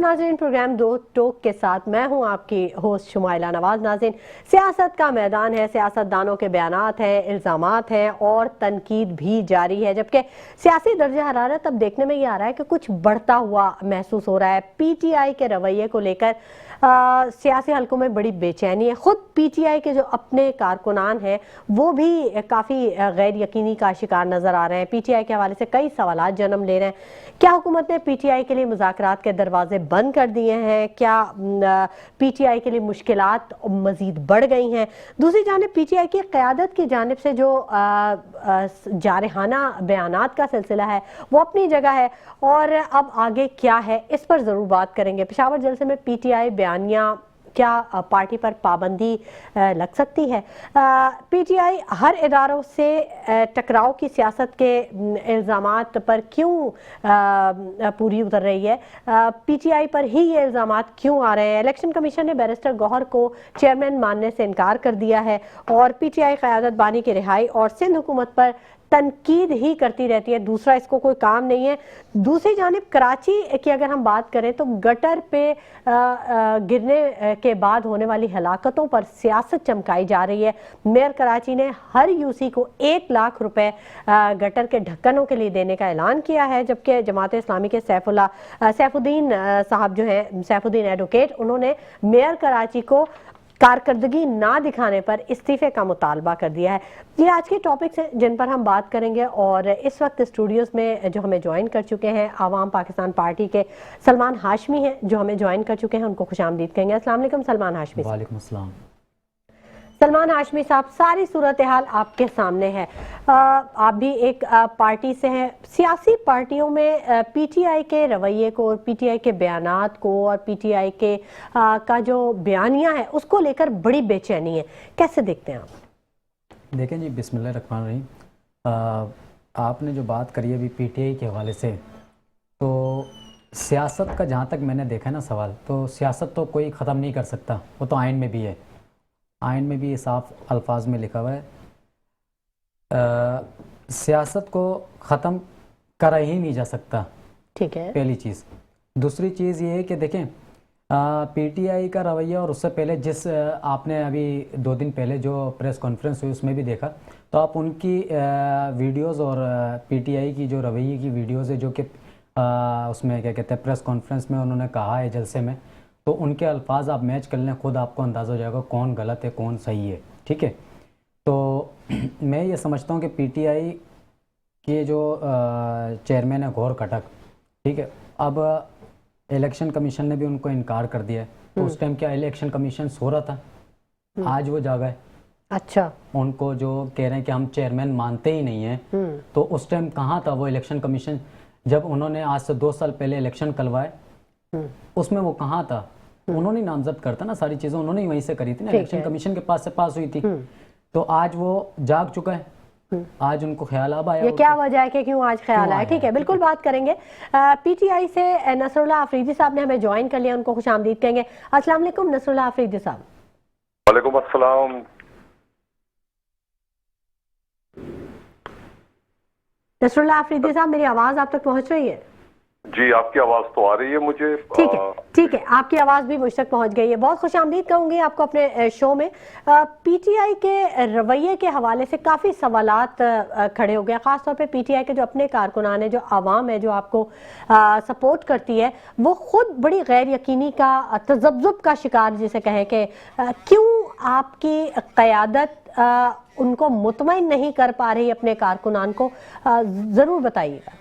नाज़रीन, प्रोग्राम दो टोक के साथ मैं हूं आपकी होस्ट शुमाइला नवाज। नाज़रीन, सियासत का मैदान है, सियासतदानों के बयानात हैं, इल्ज़ामात हैं और तनकीद भी जारी है, जबकि सियासी दर्जा हरारत अब देखने में ये आ रहा है कि कुछ बढ़ता हुआ महसूस हो रहा है। पीटीआई के रवैये को लेकर सियासी हलकों में बड़ी बेचैनी है। खुद पीटीआई के जो अपने कारकुनान हैं वो भी काफ़ी गैर यकीनी का शिकार नज़र आ रहे हैं। पीटीआई के हवाले से कई सवालात जन्म ले रहे हैं। क्या हुकूमत ने पीटीआई के लिए मुज़ाकरात के दरवाजे बंद कर दिए हैं? क्या पीटीआई के लिए मुश्किलात मज़ीद बढ़ गई हैं? दूसरी जानिब पीटीआई की क़यादत की जानिब से जो जारहाना बयानात का सिलसिला है वो अपनी जगह है, और अब आगे क्या है इस पर ज़रूर बात करेंगे। पेशावर जलसे में पीटीआई बयानिया, क्या पार्टी पर पाबंदी लग सकती है? पीटीआई हर इदारों से टकराव की सियासत के इल्ज़ामात पर क्यों पूरी उतर रही है? पीटीआई पर ही ये इल्ज़ामात क्यों आ रहे हैं? इलेक्शन कमीशन ने बैरिस्टर गौहर को चेयरमैन मानने से इनकार कर दिया है और पीटीआई क़यादत बानी की रिहाई और सिंध हुकूमत पर तनकीद ही करती रहती है, दूसरा इसको कोई काम नहीं है। दूसरी जानिब कराची की अगर हम बात करें तो गटर पे गिरने के बाद होने वाली हलाकतों पर सियासत चमकाई जा रही है। मेयर कराची ने हर यूसी को 1 लाख रुपए गटर के ढक्कनों के लिए देने का ऐलान किया है, जबकि जमात इस्लामी के सैफुद्दीन साहब जो है, सैफुद्दीन एडवोकेट, उन्होंने मेयर कराची को कारकर्दगी ना दिखाने पर इस्तीफे का मुतालबा कर दिया है। ये आज के टॉपिक्स हैं जिन पर हम बात करेंगे, और इस वक्त स्टूडियोज में जो हमें ज्वाइन कर चुके हैं आवाम पाकिस्तान पार्टी के सलमान हाशमी हैं, जो हमें ज्वाइन कर चुके हैं, उनको खुशामदीद कहेंगे। अस्सलाम वालेकुम सलमान हाशमी। वालेकुम अस्सलाम। सलमान हाशमी साहब, सारी सूरत हाल आपके सामने है। आप भी एक पार्टी से हैं। सियासी पार्टियों में पीटीआई के रवैये को और पीटीआई के बयानात को और पीटीआई के का जो बयानिया है उसको लेकर बड़ी बेचैनी है, कैसे देखते हैं आप? देखें जी, बिस्मिल्लाह रहमान रहीम, आपने जो बात करी है अभी पीटीआई के हवाले से, तो सियासत का जहाँ तक मैंने देखा है ना सवाल, तो सियासत तो कोई ख़त्म नहीं कर सकता, वो तो आइन में भी है। आइन में भी ये साफ अल्फाज में लिखा हुआ है, सियासत को ख़त्म करा ही नहीं जा सकता। ठीक है, पहली चीज़। दूसरी चीज़ ये है कि देखें पीटीआई का रवैया, और उससे पहले जिस आपने अभी 2 दिन पहले जो प्रेस कॉन्फ्रेंस हुई उसमें भी देखा, तो आप उनकी वीडियोस और पीटीआई की जो रवैये की वीडियोस है जो कि उसमें क्या कहते हैं प्रेस कॉन्फ्रेंस में उन्होंने कहा है जलसे में, तो उनके अल्फाज आप मैच कर लें, खुद आपको अंदाज़ा हो जाएगा कौन गलत है कौन सही है। ठीक है, तो मैं ये समझता हूँ कि पीटीआई के जो चेयरमैन है गौहर खटक, ठीक है, अब इलेक्शन कमीशन ने भी उनको इनकार कर दिया है, तो उस टाइम क्या इलेक्शन कमीशन सो रहा था? आज वो जागा है। अच्छा, उनको जो कह रहे हैं कि हम चेयरमैन मानते ही नहीं हैं, तो उस टाइम कहाँ था वो इलेक्शन कमीशन? जब उन्होंने आज से 2 साल पहले इलेक्शन करवाए, उसमें वो कहाँ था? उन्होंने नामजद करता ना, सारी चीजें उन्होंने वहीं से करी थी ना, इलेक्शन कमीशन के पास से पास हुई थी। तो आज वो जाग चुका है, आज उनको ख्याल अब आया। ये क्या वजह है कि क्यों आज ख्याल आया? ठीक है, बिल्कुल बात करेंगे। पीटीआई से नसरुल्लाह अफरीदी साहब ने हमें ज्वाइन कर लिया, उनको खुशामदीद कहेंगे। अस्सलाम वालेकुम नसरुल्लाह अफरीदी साहब। वालेकुम अस्सलाम। नसरुल्लाह अफरीदी साहब, मेरी आवाज आप तक पहुंच रही है? जी, आपकी आवाज तो आ रही है मुझे। ठीक है, आपकी आवाज भी मुझ तक पहुंच गई है। बहुत खुशामदीद कहूंगी आपको अपने शो में। पीटीआई के रवैये के हवाले से काफी सवालात खड़े हो गए, खासतौर पे पीटीआई के जो अपने कारकुनान है, जो आवाम है, जो आपको सपोर्ट करती है, वो खुद बड़ी गैर यकीनी का, तजब्जुब का शिकार जिसे कहें कि क्यों आपकी क़यादत उनको मुतमईन नहीं कर पा रही अपने कारकुनान को, जरूर बताइएगा।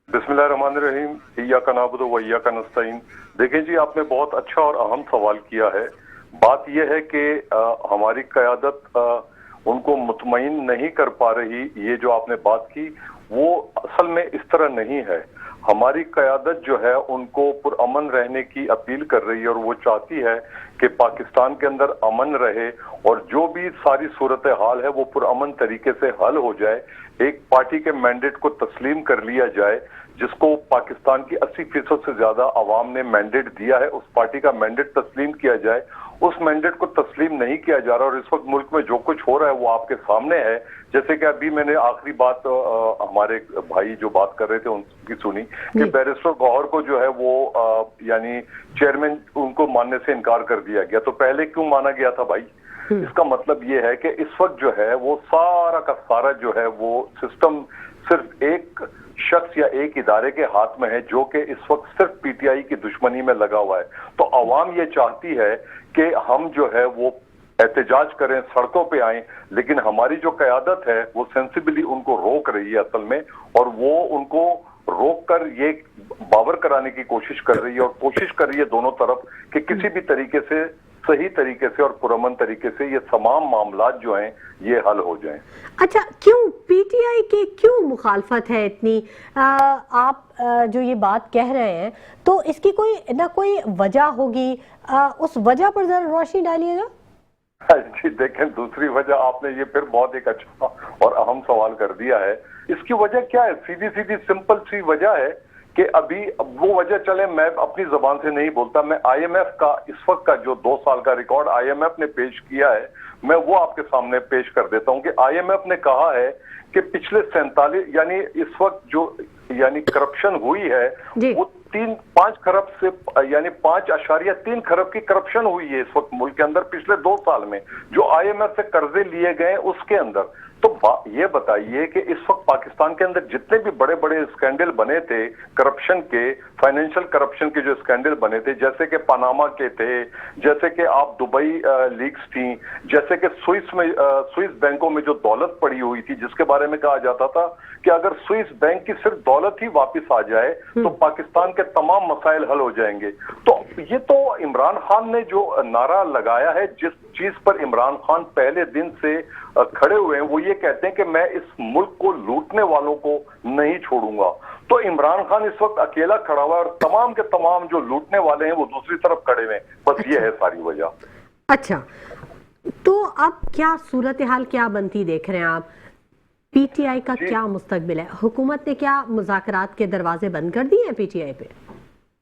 बिस्मिल्लाहिर्रहमानिर्रहीम, इय्याका नअबुदु व इय्याका नस्तईन। देखें जी, आपने बहुत अच्छा और अहम सवाल किया है। बात यह है कि हमारी क़यादत उनको मुतमईन नहीं कर पा रही, ये जो आपने बात की वो असल में इस तरह नहीं है। हमारी क़यादत जो है उनको पुरअमन रहने की अपील कर रही है, और वो चाहती है कि पाकिस्तान के अंदर अमन रहे और जो भी सारी सूरत हाल है वो पुरअमन तरीके से हल हो जाए। एक पार्टी के मैंडेट को तस्लीम कर लिया जाए जिसको पाकिस्तान की 80% से ज्यादा आवाम ने मैंडेट दिया है, उस पार्टी का मैंडेट तस्लीम किया जाए। उस मैंडेट को तस्लीम नहीं किया जा रहा और इस वक्त मुल्क में जो कुछ हो रहा है वो आपके सामने है। जैसे कि अभी मैंने आखिरी बात हमारे भाई जो बात कर रहे थे उनकी सुनी कि बैरिस्टर गौहर को जो है वो यानी चेयरमैन उनको मानने से इनकार कर दिया गया, तो पहले क्यों माना गया था भाई? इसका मतलब ये है कि इस वक्त जो है वो सारा का सारा जो है वो सिस्टम सिर्फ एक शख्स या एक इदारे के हाथ में है, जो कि इस वक्त सिर्फ पीटीआई की दुश्मनी में लगा हुआ है। तो अवाम ये चाहती है कि हम जो है वो एहतजाज करें, सड़कों पे आए, लेकिन हमारी जो क़यादत है वो सेंसिबली उनको रोक रही है असल में, और वो उनको रोक कर ये बावर कराने की कोशिश कर रही है और कोशिश कर रही है दोनों तरफ कि किसी भी तरीके से, सही तरीके से और पुरअमन तरीके से ये तमाम मामलात जो हैं ये हल हो जाएं। अच्छा, क्यों पीटीआई की क्यों मुखालफत है इतनी? आप जो ये बात कह रहे हैं तो इसकी कोई ना कोई वजह होगी, उस वजह पर जरा रोशनी डालिएगा। जी देखें, दूसरी वजह आपने ये फिर बहुत एक अच्छा और अहम सवाल कर दिया है। इसकी वजह क्या है? सीधी सीधी सिंपल सी वजह है कि अभी वो वजह चले मैं अपनी जबान से नहीं बोलता, मैं आईएमएफ का इस वक्त का जो 2 साल का रिकॉर्ड आईएमएफ ने पेश किया है मैं वो आपके सामने पेश कर देता हूं कि आईएमएफ ने कहा है कि पिछले 47 यानी इस वक्त जो यानी करप्शन हुई है वो 5 खरब से यानी 5.3 खरब की करप्शन हुई है इस वक्त मुल्क के अंदर पिछले 2 साल में, जो आईएमएफ से कर्जे लिए गए उसके अंदर। तो ये बताइए कि इस वक्त पाकिस्तान के अंदर जितने भी बड़े बड़े स्कैंडल बने थे करप्शन के, फाइनेंशियल करप्शन के जो स्कैंडल बने थे, जैसे कि पनामा के थे, जैसे कि आप दुबई लीक्स थी, जैसे कि स्विस बैंकों में जो दौलत पड़ी हुई थी जिसके बारे में कहा जाता था कि अगर स्विस बैंक की सिर्फ दौलत ही वापस आ जाए तो पाकिस्तान के तमाम मसाइल हल हो जाएंगे। तो ये तो इमरान खान ने जो नारा लगाया है, जिस चीज पर इमरान खान पहले दिन से खड़े हुए हैं, वो ये कहते हैं कि मैं इस मुल्क को लूटने वालों को नहीं छोड़ूंगा। तो इमरान खान इस वक्त अकेला खड़ा हुआ है और तमाम के तमाम जो लूटने वाले हैं वो दूसरी तरफ खड़े हुए हैं। बस ये है सारी वजह। अच्छा, तो अब क्या सूरत हाल क्या बनती देख रहे हैं आप? पीटीआई का क्या मुस्तकबिल है? हुकूमत ने क्या मुज़ाकरात के दरवाजे बंद कर दिए हैं पीटीआई पे?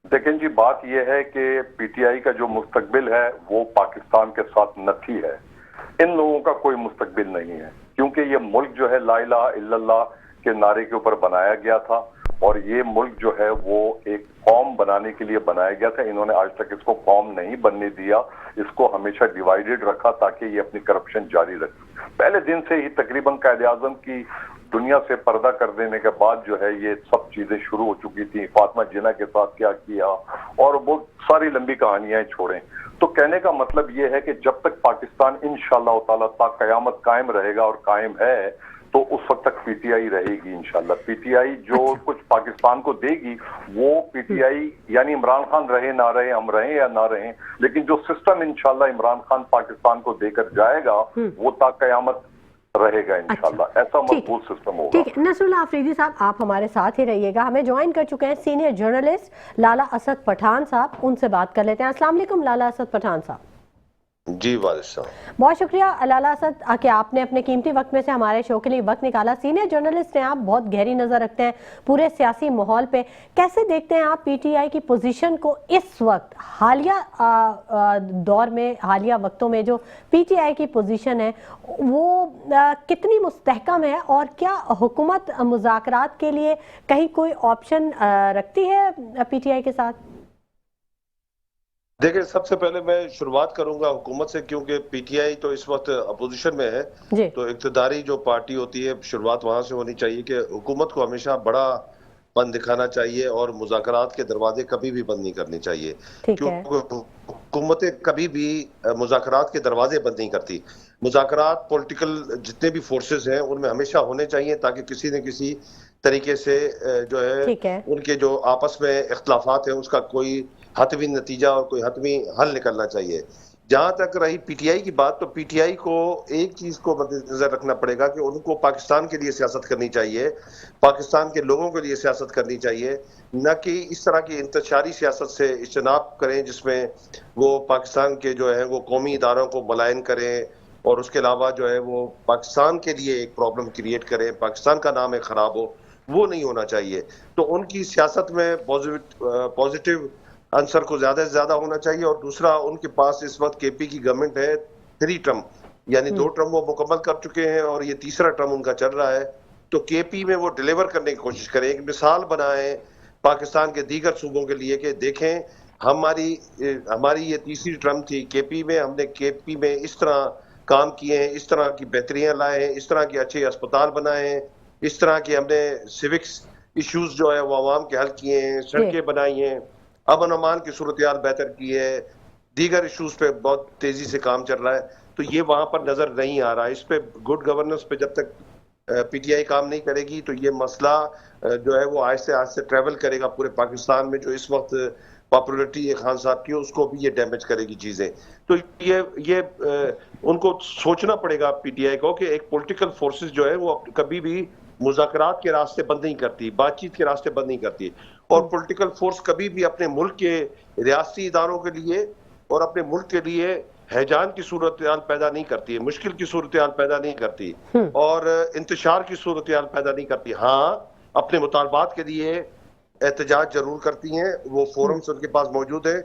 देखें जी, बात यह है कि पीटीआई का जो मुस्तकबिल है वो पाकिस्तान के साथ नथी है। इन लोगों का कोई मुस्तकबिल नहीं है, क्योंकि ये मुल्क जो है ला इलाहा इल्लल्लाह के नारे के ऊपर बनाया गया था और ये मुल्क जो है वो एक कौम बनाने के लिए बनाया गया था। इन्होंने आज तक इसको कौम नहीं बनने दिया, इसको हमेशा डिवाइडेड रखा ताकि ये अपनी करप्शन जारी रखे। पहले दिन से ही तकरीबन कायद-ए-आज़म की दुनिया से पर्दा कर देने के बाद जो है ये सब चीजें शुरू हो चुकी थी। फातिमा जिन्ना के साथ क्या किया और वो सारी लंबी कहानियां छोड़ें। तो कहने का मतलब ये है कि जब तक पाकिस्तान इंशाअल्लाह ताला ता क़यामत कायम रहेगा और कायम है तो उस वक्त तक पीटीआई रहेगी इंशाअल्लाह। पीटीआई जो कुछ पाकिस्तान को देगी वो पीटीआई यानी इमरान खान रहे ना रहे, हम रहे या ना रहे, लेकिन जो सिस्टम इंशाअल्लाह इमरान खान पाकिस्तान को देकर जाएगा वो ता क़यामत रहेगा इंशाअल्लाह। अच्छा, ऐसा मजबूत सिस्टम होगा। ठीक है, नसरुल्लाह अफरीदी साहब आप हमारे साथ ही रहिएगा। हमें ज्वाइन कर चुके हैं सीनियर जर्नलिस्ट लाला असद पठान साहब, उनसे बात कर लेते हैं। अस्सलाम वालेकुम लाला असद पठान साहब। जी वालेकुम, बहुत शुक्रिया लाला असद कि आपने अपने कीमती वक्त में से हमारे शो के लिए वक्त निकाला। सीनियर जर्नलिस्ट हैं आप, बहुत गहरी नजर रखते हैं पूरे सियासी माहौल पे। कैसे देखते हैं आप पीटीआई की पोजीशन को इस वक्त हालिया दौर में, हालिया वक्तों में जो पीटीआई की पोजीशन है वो कितनी मुस्तहकम है और क्या हुकूमत मुज़ाकरात के लिए कहीं कोई ऑप्शन रखती है पीटीआई के साथ? देखिए, सबसे पहले मैं शुरुआत करूंगा हुकूमत से, क्योंकि पीटीआई तो इस वक्त अपोजिशन में है। तो इक़्तिदारी जो पार्टी होती है शुरुआत वहां से होनी चाहिए कि हुकूमत को हमेशा बड़ा पन दिखाना चाहिए और मुज़ाकरात के दरवाजे कभी भी बंद नहीं करने चाहिए, क्योंकि हुकूमतें कभी भी मुज़ाकरात के दरवाजे बंद नहीं करती। मुज़ाकरात पॉलिटिकल जितने भी फोर्सेस हैं उनमें हमेशा होने चाहिए ताकि किसी न किसी तरीके से जो है उनके जो आपस में इख्तलाफात हैं उसका कोई हतमी नतीजा और कोई हतमी हल निकलना चाहिए। जहां तक रही पीटीआई की बात, तो पीटीआई को एक चीज को मद्देनजर रखना पड़ेगा कि उनको पाकिस्तान के लिए सियासत करनी चाहिए, पाकिस्तान के लोगों के लिए सियासत करनी चाहिए, न कि इस तरह की इंतशारी सियासत से इज्तनाब करें जिसमें वो पाकिस्तान के जो है वो कौमी इदारों को मलायन करें और उसके अलावा जो है वो पाकिस्तान के लिए एक प्रॉब्लम क्रिएट करें, पाकिस्तान का नाम है खराब हो। वो नहीं होना चाहिए। तो उनकी सियासत में पॉजिटिव आंसर को ज्यादा से ज्यादा होना चाहिए। और दूसरा, उनके पास इस वक्त केपी की गवर्नमेंट है 3 टर्म, यानी 2 टर्म वो मुकम्मल कर चुके हैं और ये तीसरा टर्म उनका चल रहा है। तो केपी में वो डिलीवर करने की कोशिश करें, एक मिसाल बनाएं पाकिस्तान के दीगर सूबों के लिए कि देखें हमारी ये तीसरी टर्म थी केपी में, हमने केपी में इस तरह काम किए हैं, इस तरह की बेहतरियां लाए हैं, इस तरह के अच्छे अस्पताल बनाए हैं, इस तरह के हमने सिविक्स इश्यूज जो है वो आवाम के हल किए हैं, सड़कें बनाई हैं, अमन अमान की सूरत हाल बेहतर की है, दीगर इश्यूज पे बहुत तेजी से काम चल रहा है। तो ये वहां पर नजर नहीं आ रहा। इस पे गुड गवर्नेंस पे जब तक पीटीआई काम नहीं करेगी तो ये मसला जो है वो आहिस्ते आहिस्ते ट्रेवल करेगा पूरे पाकिस्तान में। जो इस वक्त पॉपुलरिटी है खान साहब की, उसको भी ये डैमेज करेगी चीजें। तो ये उनको सोचना पड़ेगा पीटीआई को कि एक पॉलिटिकल फोर्सेस जो है वो कभी भी मुज़ाकरात के रास्ते बंद नहीं करती, बातचीत के रास्ते बंद नहीं करती। और पॉलिटिकल फोर्स कभी भी अपने मुल्क के रियासती इदारों के लिए और अपने मुल्क के लिए हैजान की सूरत हाल पैदा नहीं करती है, मुश्किल की सूरत हाल पैदा नहीं करती और इंतशार की सूरत हाल पैदा नहीं करती। हाँ, अपने मुतालबात के लिए एहतजाज जरूर करती हैं, वो फोरम्स उनके पास मौजूद है,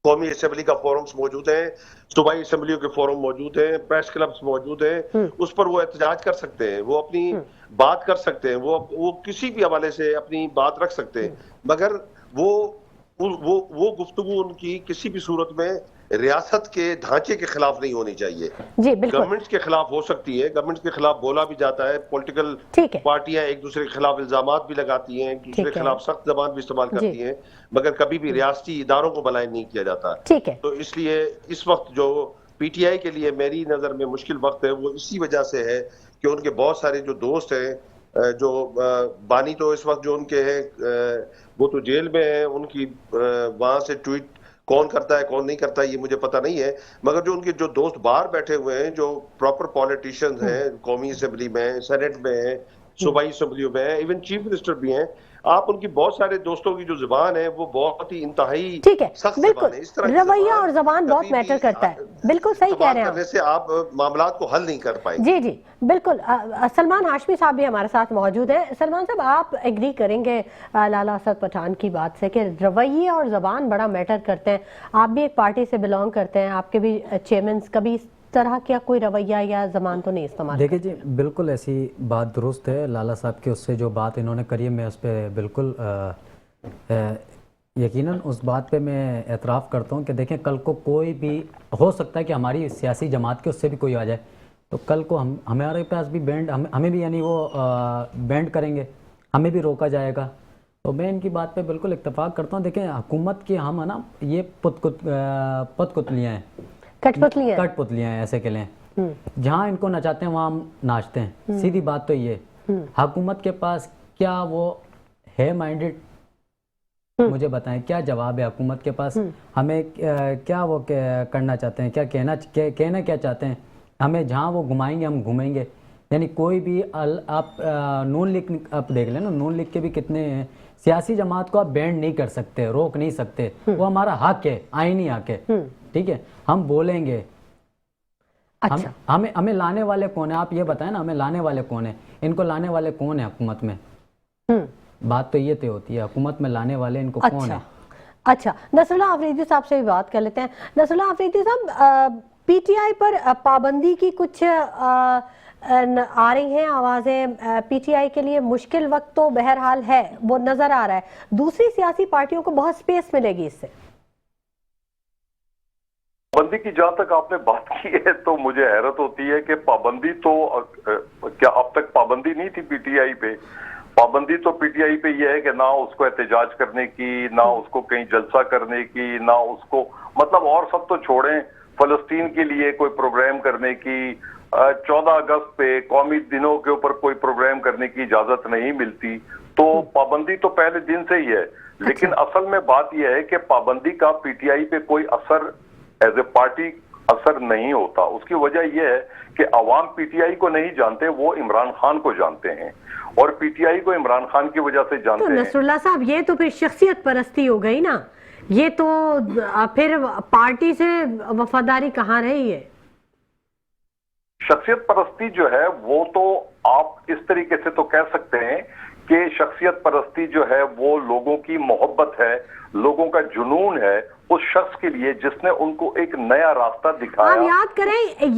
कौमी असेंबली का फोरम्स मौजूद है, सूबाई असेंबलियों के फोरम मौजूद हैं, प्रेस क्लब्स मौजूद हैं, उस पर वो एहतजाज कर सकते हैं, वो अपनी बात कर सकते हैं, वो किसी भी हवाले से अपनी बात रख सकते हैं। मगर वो गुफ्तगू उनकी किसी भी सूरत में रियासत के ढांचे के खिलाफ नहीं होनी चाहिए। जी बिल्कुल, गवर्नमेंट के खिलाफ हो सकती है, गवर्नमेंट के खिलाफ बोला भी जाता है, पॉलिटिकल पार्टियां एक दूसरे के खिलाफ इल्जामात भी लगाती हैं, दूसरे के खिलाफ सख्त जबान भी इस्तेमाल करती हैं, मगर कभी भी रियासती इदारों को बलाइन नहीं किया जाता। ठीक है। तो इसलिए इस वक्त जो पीटीआई के लिए मेरी नजर में मुश्किल वक्त है वो इसी वजह से है कि उनके बहुत सारे जो दोस्त हैं, जो बानी तो इस वक्त जो उनके हैं वो तो जेल में है, उनकी वहां से ट्वीट कौन करता है कौन नहीं करता है ये मुझे पता नहीं है, मगर जो उनके जो दोस्त बाहर बैठे हुए हैं, जो प्रॉपर पॉलिटिशियंस हैं, कौमी असेंबली में, सेनेट में है, सूबाई असेंबलियों में है, इवन चीफ मिनिस्टर भी हैं, आप उनकी बहुत सारे दोस्तों की जो जुबान है वो बहुत ही इंतहाई सख्त जुबान है। इस तरह रवैया और जबान बहुत मैटर करता है। बिल्कुल सही कह रहे हैं करने से आप मामलात को हल नहीं कर पाएंगे। जी जी बिल्कुल। सलमान हाशमी साहब भी हमारे साथ मौजूद हैं। सलमान साहब, आप एग्री करेंगे लाला असद पठान की बात से कि रवैये और जबान बड़ा मैटर करते हैं? आप भी एक पार्टी से बिलोंग करते हैं, आपके भी चेयरमैन कभी तरह का कोई रवैया या जबान तो नहीं इस्तेमाल? देखिए जी, बिल्कुल ऐसी बात दुरुस्त है। लाला साहब की उससे जो बात इन्होंने करी है मैं उस पर बिल्कुल यकीनन उस बात पे मैं एतराफ़ करता हूँ कि देखें, कल को कोई भी हो सकता है कि हमारी सियासी जमात के उससे भी कोई आ जाए, तो कल को हमारे पास भी बैंड हमें भी यानी वो बैंड करेंगे, हमें भी रोका जाएगा। तो मैं इनकी बात पे बिल्कुल इत्तेफाक करता हूँ। देखें, हुकूमत की हम है ना, ये पतपुतलियाँ हैं, कठपुतलियाँ हैं, ऐसे के लिए जहाँ इनको नचाते हैं वहाँ हम नाचते हैं। सीधी बात तो ये, हुकूमत के पास क्या वो है माइंडेड? मुझे बताएं, क्या जवाब है हुकूमत के पास? हमें क्या वो करना चाहते हैं, क्या कहना क्या चाहते हैं? हमें जहाँ वो घुमाएंगे हम घूमेंगे। यानी कोई भी आप नून लीग आप देख लें ना, नून लीग के भी कितने हैं, सियासी जमात को आप बैंड नहीं कर सकते, रोक नहीं सकते, वो हमारा हक है, आईनी हक है। ठीक है, हम बोलेंगे। अच्छा, हमें लाने वाले कौन है? आप ये बताएं ना, हमें लाने वाले कौन है? इनको लाने वाले कौन है हुकूमत में? बात तो ये तय होती है, हुकूमत में लाने वाले इनको कौन है? अच्छा, नसरुल्लाह अफरीदी साहब से भी बात कर लेते हैं। नसरुल्लाह अफरीदी साहब, पीटीआई पर पाबंदी की कुछ आ रही हैं आवाजें, पीटीआई के लिए मुश्किल वक्त तो बहरहाल है, वो नजर आ रहा है, दूसरी सियासी पार्टियों को बहुत स्पेस मिलेगी इससे। पाबंदी की जहां तक आपने बात की है तो मुझे हैरत होती है कि पाबंदी तो क्या अब तक पाबंदी नहीं थी पीटीआई पे? पाबंदी तो पीटीआई पे ये है कि ना उसको एहतजाज करने की, ना उसको कहीं जलसा करने की, ना उसको मतलब और सब तो छोड़ें, फलस्तीन के लिए कोई प्रोग्राम करने की, 14 अगस्त पे कौमी दिनों के ऊपर कोई प्रोग्राम करने की इजाजत नहीं मिलती। तो पाबंदी तो पहले दिन से ही है, लेकिन असल में बात यह है कि पाबंदी का पीटीआई पे कोई असर एज ए पार्टी असर नहीं होता। उसकी वजह यह है कि अवाम पीटीआई को नहीं जानते, वो इमरान खान को जानते हैं और पीटीआई को इमरान खान की वजह से जानते हैं। नसरुल्लाह साहब, ये तो फिर शख्सियत परस्ती हो गई ना, ये तो फिर पार्टी से वफादारी कहाँ रही है? शख्सियत परस्ती जो है वो तो आप इस तरीके से तो कह सकते हैं कि शख्सियत परस्ती जो है वो लोगों की मोहब्बत है, लोगों का जुनून है उस शख्स के लिए जिसने उनको एक नया रास्ता दिखाया। आप याद करें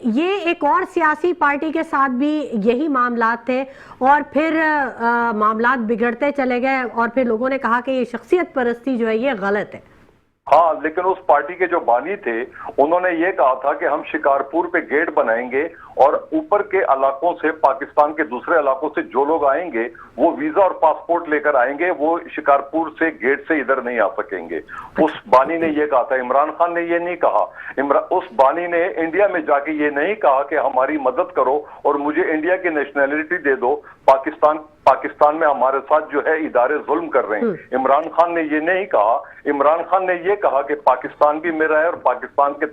ये एक और सियासी पार्टी के साथ भी यही मामलात थे और फिर मामलात बिगड़ते चले गए और फिर लोगों ने कहा कि ये शख्सियत परस्ती जो है ये गलत है। हाँ, लेकिन उस पार्टी के जो बानी थे उन्होंने ये कहा था कि हम शिकारपुर पे गेट बनाएंगे और ऊपर के इलाकों से, पाकिस्तान के दूसरे इलाकों से जो लोग आएंगे वो वीजा और पासपोर्ट लेकर आएंगे, वो शिकारपुर से गेट से इधर नहीं आ सकेंगे। उस बानी ने ये कहा था। इमरान खान ने ये नहीं कहा। उस बानी ने इंडिया में जाके ये नहीं कहा कि हमारी मदद करो और मुझे इंडिया की नेशनैलिटी दे दो, पाकिस्तान में हमारे साथ जो है इदारे जुल्म कर रहे हैं। इमरान खान ने ये नहीं कहा। इमरान खान ने ये कहा कि पाकिस्तान भी मेरा है और पाकिस्तान के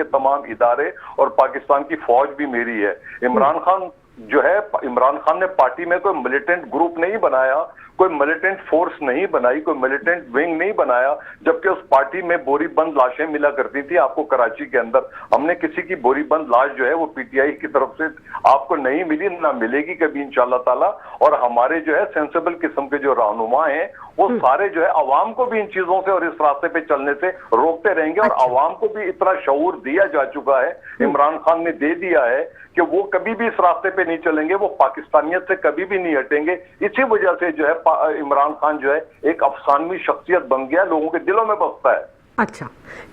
तमाम इदारे और पाकिस्तान की फौज भी मेरी है। इमरान खान ने पार्टी में कोई मिलिटेंट ग्रुप नहीं बनाया, कोई मिलिटेंट फोर्स नहीं बनाई, कोई मिलिटेंट विंग नहीं बनाया, जबकि उस पार्टी में बोरीबंद लाशें मिला करती थी आपको कराची के अंदर। हमने किसी की बोरीबंद लाश जो है वो पीटीआई की तरफ से आपको नहीं मिली, ना मिलेगी कभी इंशाल्लाह ताला। और हमारे जो है सेंसिबल किस्म के जो रहनुमा हैं वो सारे जो है अवाम को भी इन चीजों से और इस रास्ते पे चलने से रोकते रहेंगे। और अवाम को भी इतना शऊर दिया जा चुका है, इमरान खान ने दे दिया है कि वो कभी भी इस रास्ते पे नहीं चलेंगे, वो पाकिस्तानियत से कभी भी नहीं हटेंगे। इसी वजह से जो है इमरान खान जो है एक अफसानवी शख्सियत बन गया, लोगों के दिलों में बसता है। अच्छा,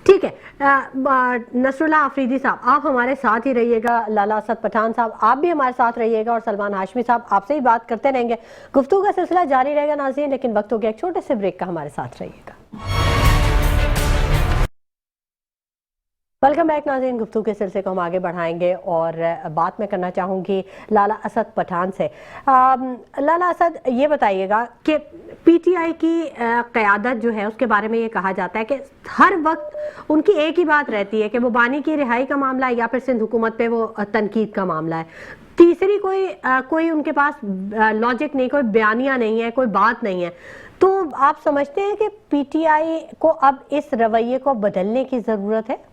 ठीक है। नसरुल्लाह अफरीदी साहब, आप हमारे साथ ही रहिएगा। लाला असद पठान साहब, आप भी हमारे साथ रहिएगा और सलमान हाशमी साहब आपसे ही बात करते रहेंगे। गुफ्तगू का सिलसिला जारी रहेगा नाज़रीन, लेकिन वक्त हो गया एक छोटे से ब्रेक का। हमारे साथ रहिएगा। वेलकम बैक नाज़रीन। गुफ्तगू के सिलसिले को हम आगे बढ़ाएंगे और बात मैं करना चाहूँगी लाला असद पठान से। लाला असद, ये बताइएगा कि पीटीआई की क़यादत जो है उसके बारे में ये कहा जाता है कि हर वक्त उनकी एक ही बात रहती है कि वो बानी की रिहाई का मामला है या फिर सिंध हुकूमत पे वो तनकीद का मामला है। तीसरी कोई उनके पास लॉजिक नहीं, कोई बयानिया नहीं है, कोई बात नहीं है। तो आप समझते हैं कि पीटीआई को अब इस रवैये को बदलने की ज़रूरत है?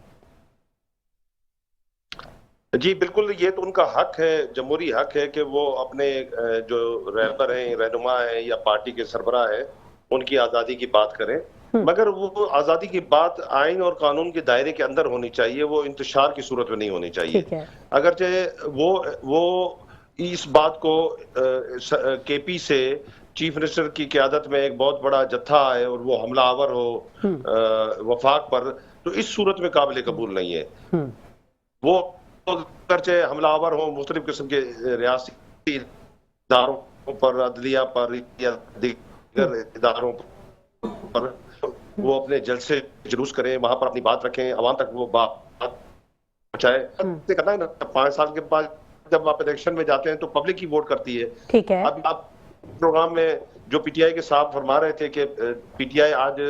जी बिल्कुल, ये तो उनका हक है, जमहूरी हक है कि वो अपने जो रहबर हैं, रहनुमा हैं या पार्टी के सरबराह हैं, उनकी आज़ादी की बात करें। मगर वो आज़ादी की बात आइन और कानून के दायरे के अंदर होनी चाहिए, वो इंतशार की सूरत में नहीं होनी चाहिए। अगरचे वो इस बात को केपी से चीफ मिनिस्टर की क़यादत में एक बहुत बड़ा जत्था है और वो हमलावर हो वफाक पर, तो इस सूरत में काबिल कबूल नहीं है। वो अगरचे हमलावर हो मुख्तलिफ किस्म के रियासती इदारों पर, अदलिया पर या दीगर इदारों पर वो अपने जलसे जुलूस करें, वहां पर अपनी बात रखें, आवाम तक वो बात पहुंचाए। करना है ना, 5 साल के बाद जब आप इलेक्शन में जाते हैं तो पब्लिक ही वोट करती है। ठीक है। अब आप प्रोग्राम में जो पीटीआई के साहब फरमा रहे थे कि पीटीआई आज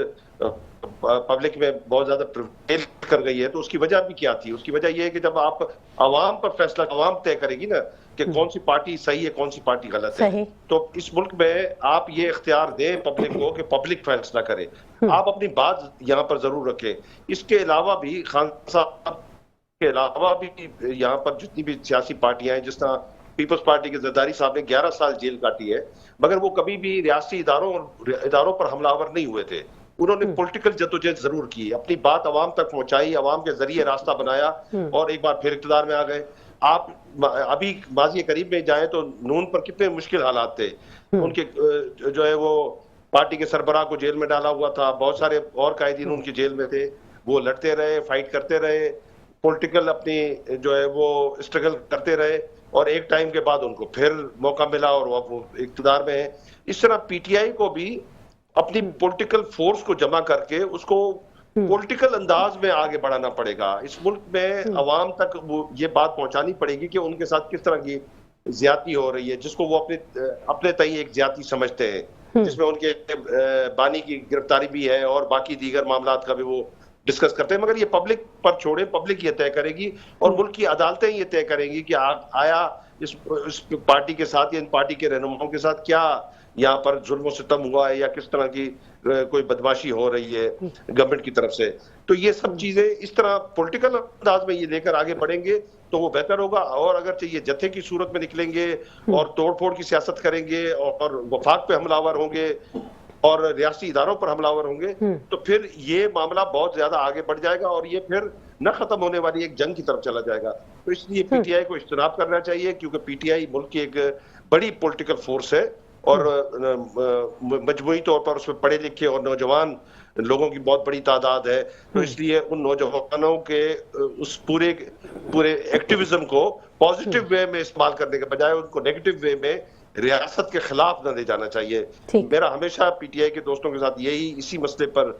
पब्लिक में बहुत ज्यादा प्रिवेल कर गई है, तो उसकी वजह भी क्या थी? उसकी वजह यह है कि जब आप आवाम पर फैसला, आवाम तय करेगी ना कि कौन सी पार्टी सही है, कौन सी पार्टी गलत है, तो इस मुल्क में आप ये इख्तियार दें पब्लिक को कि पब्लिक फैसला करे। आप अपनी बात यहाँ पर जरूर रखें। इसके अलावा भी खान साहब के अलावा भी यहाँ पर जितनी भी सियासी पार्टियां हैं, जिस तरह पीपल्स पार्टी के जरदारी साहब ने 11 साल जेल काटी है, मगर वो कभी भी रियासती इदारों पर हमलावर नहीं हुए थे। उन्होंने पॉलिटिकल जद्दोजहद जरूर की, अपनी बात आवाम तक पहुंचाई, आवाम के जरिए रास्ता बनाया और एक बार फिर इक़्तिदार में आ गए। आप अभी माजी करीब में जाएं तो नून पर कितने मुश्किल हालात थे। उनके जो है वो पार्टी के सरबराह को जेल में डाला हुआ था, बहुत सारे और कायदीन उनकी जेल में थे, वो लड़ते रहे, फाइट करते रहे, पॉलिटिकल अपनी जो है वो स्ट्रगल करते रहे और एक टाइम के बाद उनको फिर मौका मिला और वो इक़्तिदार में है। इस तरह पीटीआई को भी अपनी पॉलिटिकल फोर्स को जमा करके उसको पॉलिटिकल अंदाज में आगे बढ़ाना पड़ेगा। इस मुल्क में अवाम तक वो ये बात पहुंचानी पड़ेगी कि उनके साथ किस तरह की ज्यादती हो रही है, जिसको वो अपने तय एक ज्यादती समझते हैं, जिसमें उनके बानी की गिरफ्तारी भी है और बाकी दीगर मामलात का भी वो डिस्कस करते हैं। मगर ये पब्लिक पर छोड़े, पब्लिक ये तय करेगी और मुल्क की अदालतें ये तय करेंगी कि आया इस पार्टी के साथ या इन पार्टी के रहनुमाओं के साथ क्या यहाँ पर जुल्म सितम हुआ है या किस तरह की कोई बदमाशी हो रही है गवर्नमेंट की तरफ से। तो ये सब चीजें इस तरह पॉलिटिकल अंदाज में ये लेकर आगे बढ़ेंगे तो वो बेहतर होगा। और अगर चाहिए जत्थे की सूरत में निकलेंगे और तोड़फोड़ की सियासत करेंगे और वफाक पे हमलावर होंगे और रियासती इदारों पर हमलावर होंगे तो फिर ये मामला बहुत ज्यादा आगे बढ़ जाएगा और ये फिर न खत्म होने वाली एक जंग की तरफ चला जाएगा। तो इसलिए पीटीआई को इज्तनाब करना चाहिए, क्योंकि पीटीआई मुल्क की एक बड़ी पॉलिटिकल फोर्स है और मजमूई तौर पर उसमें पढ़े लिखे और नौजवान लोगों की बहुत बड़ी तादाद है। तो इसलिए उन नौजवानों के उस पूरे एक्टिविज्म को पॉजिटिव वे में इस्तेमाल करने के बजाय उनको नेगेटिव वे में रियासत के खिलाफ न ले जाना चाहिए। मेरा हमेशा पीटीआई के दोस्तों के साथ यही इसी मसले पर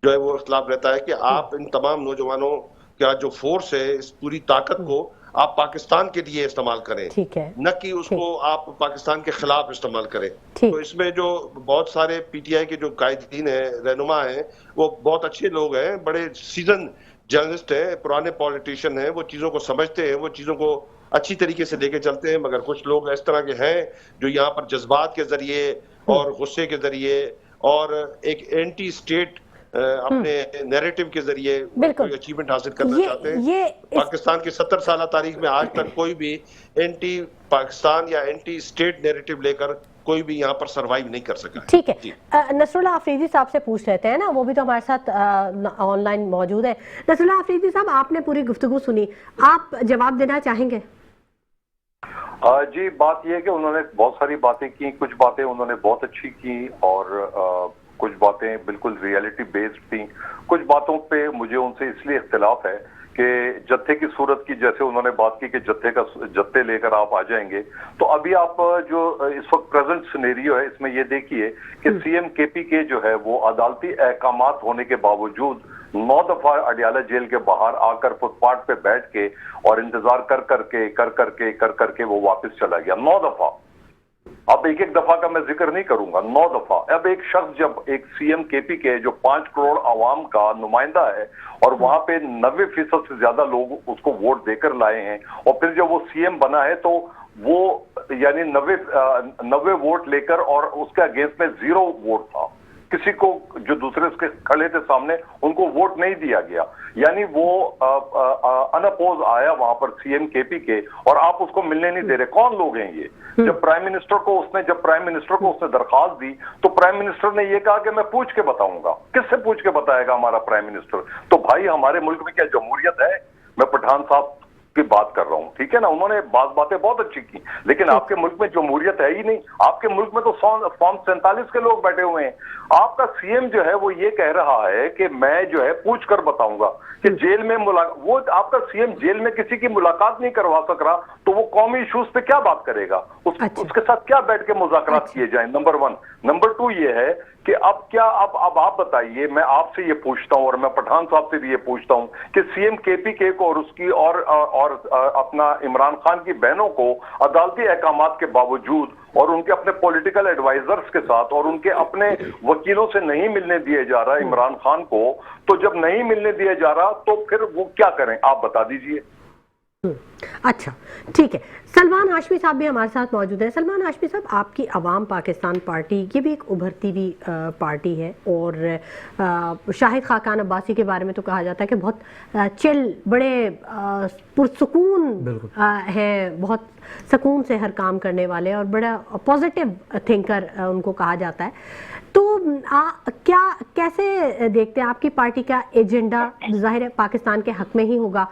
जो है वो इख्तिलाफ रहता है कि आप इन तमाम नौजवानों का जो फोर्स है, इस पूरी ताकत को आप पाकिस्तान के लिए इस्तेमाल करें, न कि उसको आप पाकिस्तान के खिलाफ इस्तेमाल करें। तो इसमें जो बहुत सारे पीटीआई के जो कायदीन हैं, रहनुमा हैं, वो बहुत अच्छे लोग हैं, बड़े सीजन जर्नलिस्ट हैं, पुराने पॉलिटिशियन हैं, वो चीजों को समझते हैं, वो चीजों को अच्छी तरीके से लेके चलते हैं। मगर कुछ लोग इस तरह के हैं जो यहाँ पर जज्बात के जरिए और गुस्से के जरिए और एक एंटी स्टेट अपने नैरेटिव के जरिए कोई अचीवमेंट हासिल करना चाहते हैं। पाकिस्तान की 70 साल तारीख में आज तक कोई भी एंटी पाकिस्तान या एंटी स्टेट नैरेटिव लेकर कोई भी यहाँ पर सरवाइव नहीं कर सका। ठीक है, नसरुल्लाह अफरीदी साहब से पूछ लेते हैं ना, वो भी तो हमारे साथ ऑनलाइन मौजूद है। नसरुल्लाह अफरीदी साहब, आपने पूरी गुफ्तगू सुनी, आप जवाब देना चाहेंगे? जी, बात यह है कि उन्होंने बहुत सारी बातें की, कुछ बातें उन्होंने बहुत अच्छी की और कुछ बातें बिल्कुल रियलिटी बेस्ड थी। कुछ बातों पे मुझे उनसे इसलिए इख्तिलाफ है कि जत्थे की सूरत की, जैसे उन्होंने बात की कि जत्थे लेकर आप आ जाएंगे, तो अभी आप जो इस वक्त प्रेजेंट सिनेरियो है इसमें ये देखिए कि सीएम केपी जो है वो अदालती अहकामात होने के बावजूद 9 दफा अडियाला जेल के बाहर आकर फुटपाथ पे बैठ के और इंतजार कर करके वो वापस चला गया। 9 दफा। अब एक दफा का मैं जिक्र नहीं करूंगा, 9 दफा। अब एक शख्स जब एक सीएम केपी के जो 5 करोड़ आवाम का नुमाइंदा है और वहां पे 90% से ज्यादा लोग उसको वोट देकर लाए हैं और फिर जब वो सीएम बना है तो वो यानी 90 वोट लेकर और उसके अगेंस्ट में 0 वोट था। किसी को जो दूसरे उसके खड़े थे सामने उनको वोट नहीं दिया गया, यानी वो अनअपोज आया वहां पर सीएम केपी के और आप उसको मिलने नहीं दे रहे। कौन लोग हैं ये? जब प्राइम मिनिस्टर को उसने दरखास्त दी तो प्राइम मिनिस्टर ने ये कहा कि मैं पूछ के बताऊंगा। किससे पूछ के बताएगा हमारा प्राइम मिनिस्टर? तो भाई हमारे मुल्क में क्या जमहूरियत है? मैं पठान साहब की बात कर रहा हूं, ठीक है ना, उन्होंने बातें बहुत अच्छी की, लेकिन आपके मुल्क में जमहूरियत है ही नहीं। आपके मुल्क में तो फॉर्म 47 के लोग बैठे हुए हैं। आपका सीएम जो है वो ये कह रहा है कि मैं जो है पूछ कर बताऊंगा कि जेल में वो आपका सीएम जेल में किसी की मुलाकात नहीं करवा सक रहा, तो वो कौमी इश्यूज पे क्या बात करेगा? उसके साथ क्या बैठ के मुज़ाकरात किए जाएं? नंबर 1। नंबर 2 ये है कि अब आप बताइए, मैं आपसे ये पूछता हूं और मैं पठान साहब से भी ये पूछता हूं कि सीएम केपी के को और उसकी और अपना इमरान खान की बहनों को अदालती अहकामात के बावजूद और उनके अपने पॉलिटिकल एडवाइजर्स के साथ और उनके अपने वकीलों से नहीं मिलने दिए जा रहा इमरान खान को, तो जब नहीं मिलने दिया जा रहा तो फिर वो क्या करें? आप बता दीजिए। अच्छा, ठीक है। सलमान हाशमी साहब भी हमारे साथ मौजूद हैं। सलमान हाशमी साहब, आपकी अवाम पाकिस्तान पार्टी, ये भी एक उभरती हुई पार्टी है और शाहिद खाकान अब्बासी के बारे में तो कहा जाता है कि बहुत चिल, बड़े पुरसुकून हैं, बहुत सुकून से हर काम करने वाले और बड़ा पॉजिटिव थिंकर उनको कहा जाता है। तो कैसे देखते हैं आपकी पार्टी का एजेंडा? जाहिर है पाकिस्तान के हक में ही होगा।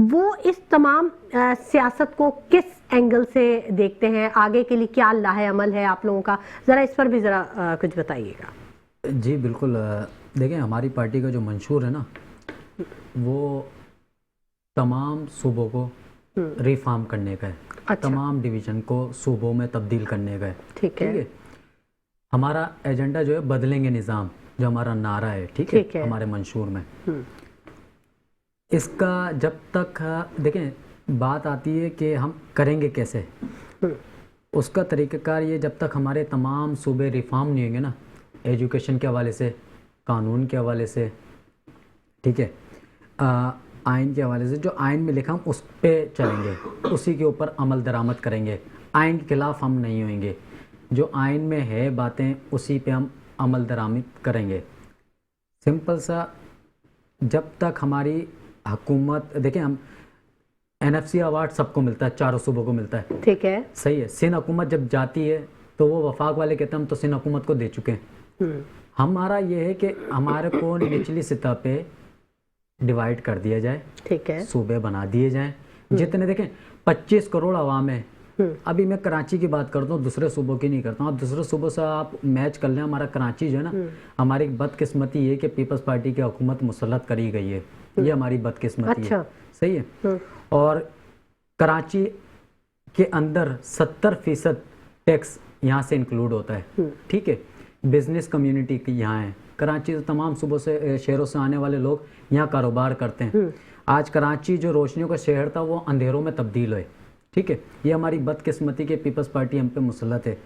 वो इस तमाम सियासत को किस एंगल से देखते हैं? आगे के लिए क्या लाहे अमल है आप लोगों का? ज़रा इस पर भी ज़रा कुछ बताइएगा। जी बिल्कुल, देखें हमारी पार्टी का जो मंशूर है ना, वो तमाम सूबों को रिफॉर्म करने का है। अच्छा। तमाम डिवीज़न को सूबों में तब्दील करने का है। ठीक है। हमारा एजेंडा जो है बदलेंगे निज़ाम, जो हमारा नारा है, ठीक है, हमारे मंशूर में। इसका जब तक देखें बात आती है कि हम करेंगे कैसे, उसका तरीक़ाकार ये, जब तक हमारे तमाम सूबे रिफॉर्म नहीं होंगे ना, एजुकेशन के हवाले से, कानून के हवाले से, ठीक है, आइन के हवाले से, जो आइन में लिखा हम उस पे चलेंगे, उसी के ऊपर अमल दरामद करेंगे, आइन के खिलाफ हम नहीं होंगे। जो आइन में है बातें उसी पे हम अमल दरामद करेंगे। सिंपल सा, जब तक हमारी हुकूमत, देखिए हम NFC अवार्ड सबको मिलता है, चारों सूबों को मिलता है, ठीक है, सही है। सिंध हुकूमत जब जाती है तो वो वफाक वाले कहते हैं हम तो सिंध हुकूमत को दे चुके हैं। हमारा ये है कि हमारे को निचली सतह पे डिवाइड कर दिया जाए, ठीक है, सूबे बना दिए जाएं। जितने देखें 25 करोड़ आवाम है। अभी मैं कराची की बात करता हूँ, दूसरे सूबों की नहीं करता हूँ। आप दूसरे सूबों से आप मैच कर लें, हमारा कराची जो है ना, हमारी बदकिस्मती ये कि पीपल्स पार्टी की हुकूमत मुसल्लत करी गई है, ये हमारी बदकिस्मती है, सही है। और कराची के अंदर 70% टैक्स यहाँ से इंक्लूड होता है, ठीक है। बिजनेस कम्युनिटी की यहाँ है, कराची से तमाम सूबों से, शहरों से आने वाले लोग यहाँ कारोबार करते हैं। आज कराची जो रोशनियों का शहर था वो अंधेरों में तब्दील है, ठीक है। ये हमारी बदकिस्मती के पीपल्स पार्टी हम पे मुसल्लत है।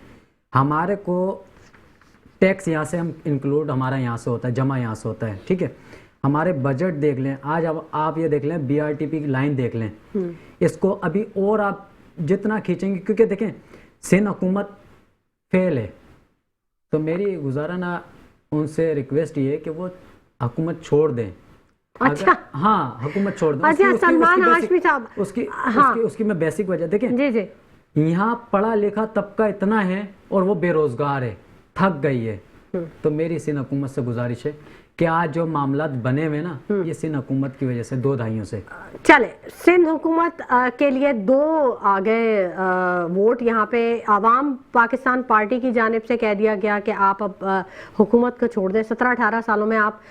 हमारे को टैक्स यहाँ से हम इंक्लूड, हमारा यहाँ से होता है, जमा यहाँ से होता है, ठीक है। हमारे बजट देख लें, आज अब आप ये देख लें, BRTP की लाइन देख लें, इसको अभी और आप जितना खींचेंगे, क्योंकि देखें सिंध हुकूमत फेल है, तो मेरी गुजारा ना उनसे रिक्वेस्ट ये है कि वो हुकूमत छोड़ दें। अच्छा, हाँ, हुकूमत छोड़ दें। अच्छा, सलमान हाशमी साहब, उसकी मैं बेसिक वजह देखें, जी जी, यहाँ पढ़ा लिखा तबका इतना है और वो बेरोजगार है, थक गई है। तो मेरी सिंध हुकूमत से गुजारिश है कि आज जो मामलात बने हुए ना, ये सिंध हुकूमत की वजह से, 2 दहाइयों से। चले, सिंध हुकूमत के लिए 2 आ गए वोट। यहाँ पे आवाम पाकिस्तान पार्टी की जानिब से कह दिया गया कि आप अब हुकूमत को छोड़ दें। 17-18 सालों में आप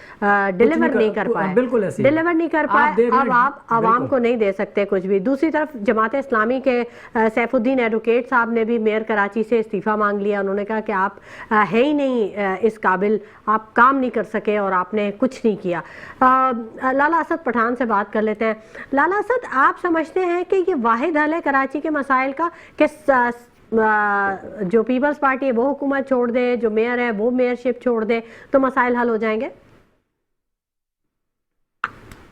डिलीवर नहीं कर पाए, बिल्कुल ऐसे डिलीवर नहीं कर पाए, अब आप आवाम को नहीं दे सकते कुछ भी। दूसरी तरफ जमात इस्लामी के सैफुद्दीन एडवोकेट साहब ने भी मेयर कराची से इस्तीफा मांग लिया। उन्होंने कहा कि आप है ही नहीं इस काबिल, आप काम नहीं कर सके और आपने कुछ नहीं किया। लाला असद पठान से बात कर लेते हैं। लाला असद, आप समझते हैं कि ये वाहिद हल है कराची के मसाइल का कि जो पीपल्स पार्टी है वो हुकूमत छोड़ दे, जो मेयर है वो मेयरशिप छोड़ दे, तो मसाइल हल हो जाएंगे?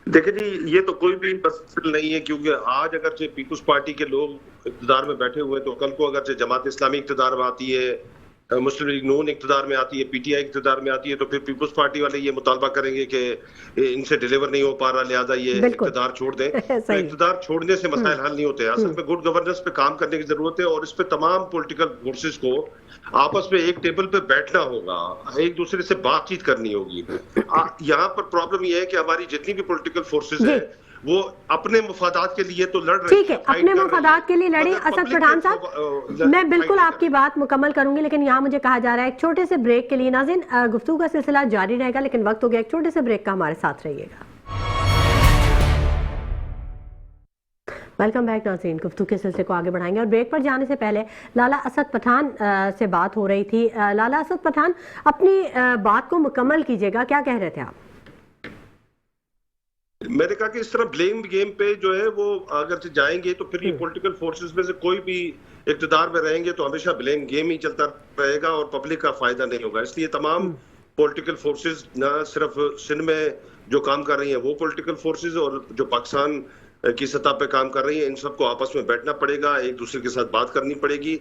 देखिए जी, ये तो कोई भी मसला नहीं है, क्योंकि आज अगर पीपल्स पार्टी के लोग इक़्तिदार में बैठे हुए हैं, तो कल को अगर जमात इस्लामी इक़्तिदार में आती है, मुस्लिम लीग नून इक़्तिदार में आती है, PTI इक़्तिदार में आती है, तो फिर पीपल्स पार्टी वाले ये मुतालबा करेंगे कि इनसे डिलीवर नहीं हो पा रहा, लिहाजा ये इक़्तिदार छोड़ दें। तो इक़्तिदार छोड़ने से मसाइल हल नहीं होते। असल में गुड गवर्नेंस पे काम करने की जरूरत है, और इस पे तमाम पॉलिटिकल फोर्सेस को आपस में एक टेबल पे बैठना होगा, एक दूसरे से बातचीत करनी होगी। यहाँ पर प्रॉब्लम ये है कि हमारी जितनी भी पॉलिटिकल फोर्सेस है वो अपने मुफादात के लिए तो लड़ रही है, ठीक है, अपने मुफादात के लिए लड़े। असद पठान साहब, मैं बिल्कुल आपकी बात मुकम्मल करूंगी, लेकिन यहाँ मुझे कहा जा रहा है एक छोटे से ब्रेक के लिए। नाज़रीन, गुफ्तगू का सिलसिला जारी रहेगा, लेकिन वक्त हो गया एक छोटे से ब्रेक का, हमारे साथ रहिएगा। वेलकम बैक नाज़रीन, गुफ्तगू के सिलसिले को आगे बढ़ाएंगे, और ब्रेक पर जाने से पहले लाला असद पठान से बात हो रही थी। लाला असद पठान, अपनी बात को मुकम्मल कीजिएगा, क्या कह रहे थे आप? मैंने कहा कि इस तरह ब्लेम गेम पे जो है वो अगर से जाएंगे तो फिर ये पॉलिटिकल फोर्सेस में से कोई भी इक़्तिदार में रहेंगे तो हमेशा ब्लेम गेम ही चलता रहेगा और पब्लिक का फायदा नहीं होगा। इसलिए तमाम पॉलिटिकल फोर्सेस, ना सिर्फ सिंध में जो काम कर रही हैं वो पॉलिटिकल फोर्सेस, और जो पाकिस्तान की सतह पे काम कर रही है, इन सबको आपस में बैठना पड़ेगा, एक दूसरे के साथ बात करनी पड़ेगी।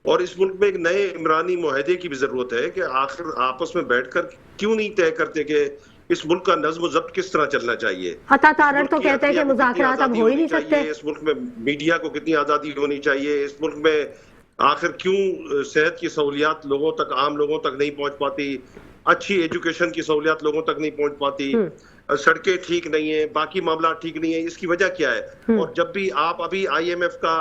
और इस मुल्क में एक नए इमरानी मुआहदे की भी जरूरत है कि आखिर आपस में बैठकर क्यों नहीं तय करते कि इस मुल्क का नज़्म ज़ब्त किस तरह चलना चाहिए। अता तारड़ तो कहते हैं कि मुज़ाकरात अब हो ही नहीं सकते। इस मुल्क में मीडिया को कितनी आज़ादी होनी चाहिए, इस मुल्क में आखिर क्यों सेहत की सहूलियात लोगों तक, आम लोगों तक नहीं पहुंच पाती, अच्छी एजुकेशन की सहूलियात लोगों तक नहीं पहुंच पाती, सड़कें ठीक नहीं है, बाकी मामला ठीक नहीं है, इसकी वजह क्या है? और जब भी आप अभी IMF का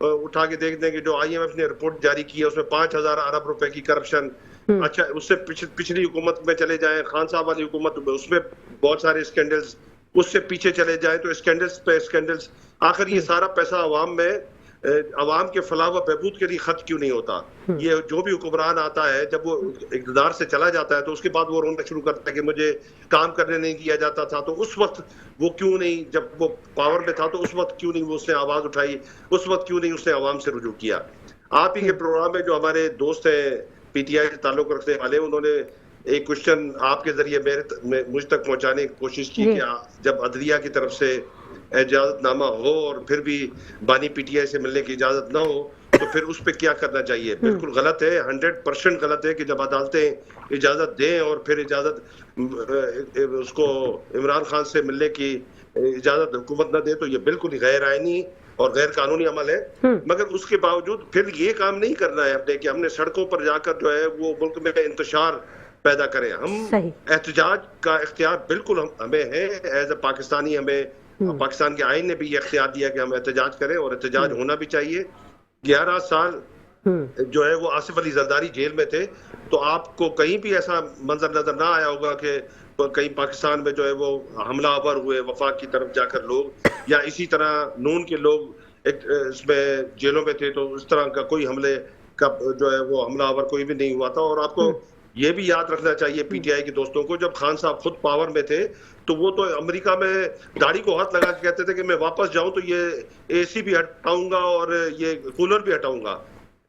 उठा के देख दें कि जो IMF ने रिपोर्ट जारी की है उसमें 5000 अरब रुपए की करप्शन, अच्छा उससे पिछली हुकूमत में चले जाएं, खान साहब वाली हुकूमत में, उसमें बहुत सारे स्कैंडल्स, उससे पीछे चले जाएं तो स्कैंडल्स पे स्कैंडल्स, आखिर ये सारा पैसा अवाम में, अवाम के फलाह व बहबूद के लिए खर्च क्यों नहीं होता? ये जो भी हुक्मरान आता है जब वो इक़्तिदार से चला जाता है तो उसके बाद वो रोना शुरू करता है कि मुझे काम करने नहीं दिया जाता था, तो उस वक्त वो क्यों नहीं, जब वो पावर में था तो उस वक्त क्यों नहीं वो उसने आवाज उठाई, उस वक्त क्यों नहीं उसने अवाम से रुजू किया? आप ही के प्रोग्राम में जो हमारे दोस्त हैं PTI से ताल्लुक रखने वाले, उन्होंने एक क्वेश्चन आपके जरिए मुझ तक पहुंचाने की कोशिश की कि जब अदलिया की तरफ से इजाजतनामा हो और फिर भी बानी PTI से मिलने की इजाजत ना हो तो फिर उस पर क्या करना चाहिए। बिल्कुल गलत है, 100% गलत है कि जब अदालतें इजाजत दें और फिर इजाजत उसको इमरान खान से मिलने की इजाजत हुकूमत न दे, तो ये बिल्कुल गैर आईनी और गैर कानूनी अमल है। मगर उसके बावजूद फिर ये काम नहीं करना है अपने कि हमने सड़कों पर जाकर जो है वो मुल्क में इंतशार पैदा करें। हम एहतजाज का इख्तियार बिल्कुल हमें है, एज ए पाकिस्तानी हमें पाकिस्तान के आईन ने भी ये इख्तियार दिया कि हम एहतजाज करें और एहतजाज होना भी चाहिए। 11 साल जो है वो आसिफ अली जरदारी जेल में थे, तो आपको कहीं भी ऐसा मंजर नजर ना आया होगा कि कहीं पाकिस्तान में जो है वो हमलावर हुए वफाक की तरफ जाकर लोग, या इसी तरह नून के लोग इसमें जेलों में थे, तो इस तरह का कोई हमले का जो है वो हमलावर कोई भी नहीं हुआ था। और आपको ये भी याद रखना चाहिए पीटीआई के दोस्तों को, जब खान साहब खुद पावर में थे तो वो तो अमेरिका में दाढ़ी को हाथ लगा के कहते थे कि मैं वापस जाऊं तो ये एसी भी हटाऊंगा और ये कूलर भी हटाऊंगा।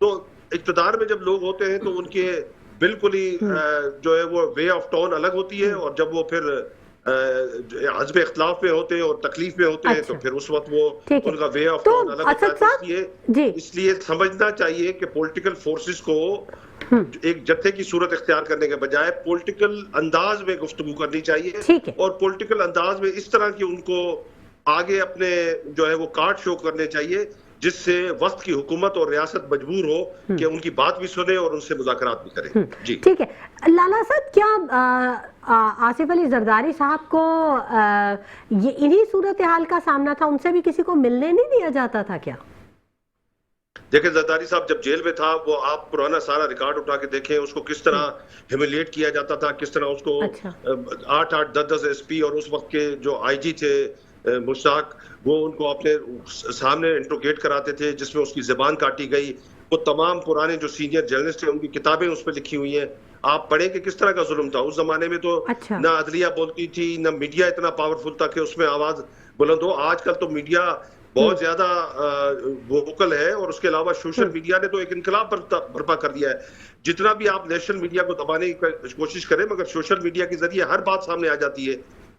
तो इक़्तिदार में जब लोग होते हैं तो उनके बिल्कुल ही जो है वो वे ऑफ टोन अलग होती है, और जब वो फिर हज़्ब इख्तिलाफ में होते हैं और तकलीफ में होते हैं तो फिर उस वक्त वो उनका वे ऑफ टोन अलग होता है। इसलिए समझना चाहिए कि पॉलिटिकल फोर्सेस को एक जत्थे की सूरत इख्तियार करने के बजाय पॉलिटिकल अंदाज में गुफ्तगू करनी चाहिए, और पॉलिटिकल अंदाज में इस तरह की उनको आगे अपने जो है वो कार्ड शो करने चाहिए जिससे वक्त की हुकूमत और रियासत मजबूर हो कि उनकी बात भी सुने और उनसे मुज़ाकरात भी करे। जी ठीक है लाला साहब, क्या आसिफ अली जरदारी साहब को ये इन्हीं सूरत हाल का सामना था, उनसे भी किसी को मिलने नहीं दिया जाता था क्या? देखिए जरदारी साहब जब जेल में था, वो आप पुराना सारा रिकॉर्ड उठा के देखें, उसको किस तरह ह्यूमिलिएट किया जाता था, किस तरह उसको 8-8 10-10 एसपी और उस वक्त के जो आईजी थे मुश्ताक, वो उनको अपने सामने इंट्रोगेट कराते थे, जिसमें उसकी ज़बान काटी गई। वो तमाम पुराने जो सीनियर जर्नलिस्ट हैं उनकी किताबें उस पर लिखी हुई हैं, आप पढ़ें कि किस तरह का जुल्म था उस जमाने में। तो ना अदलिया बोलती थी, ना मीडिया इतना पावरफुल था कि उसमें आवाज बुलंद हो। आजकल तो मीडिया बहुत ज्यादा वोकल है, और उसके अलावा सोशल मीडिया ने तो एक इनकलाब बर्पा कर दिया है। जितना भी आप नेशनल मीडिया को दबाने की कोशिश करें, मगर सोशल मीडिया के जरिए हर बात सामने आ जाती है।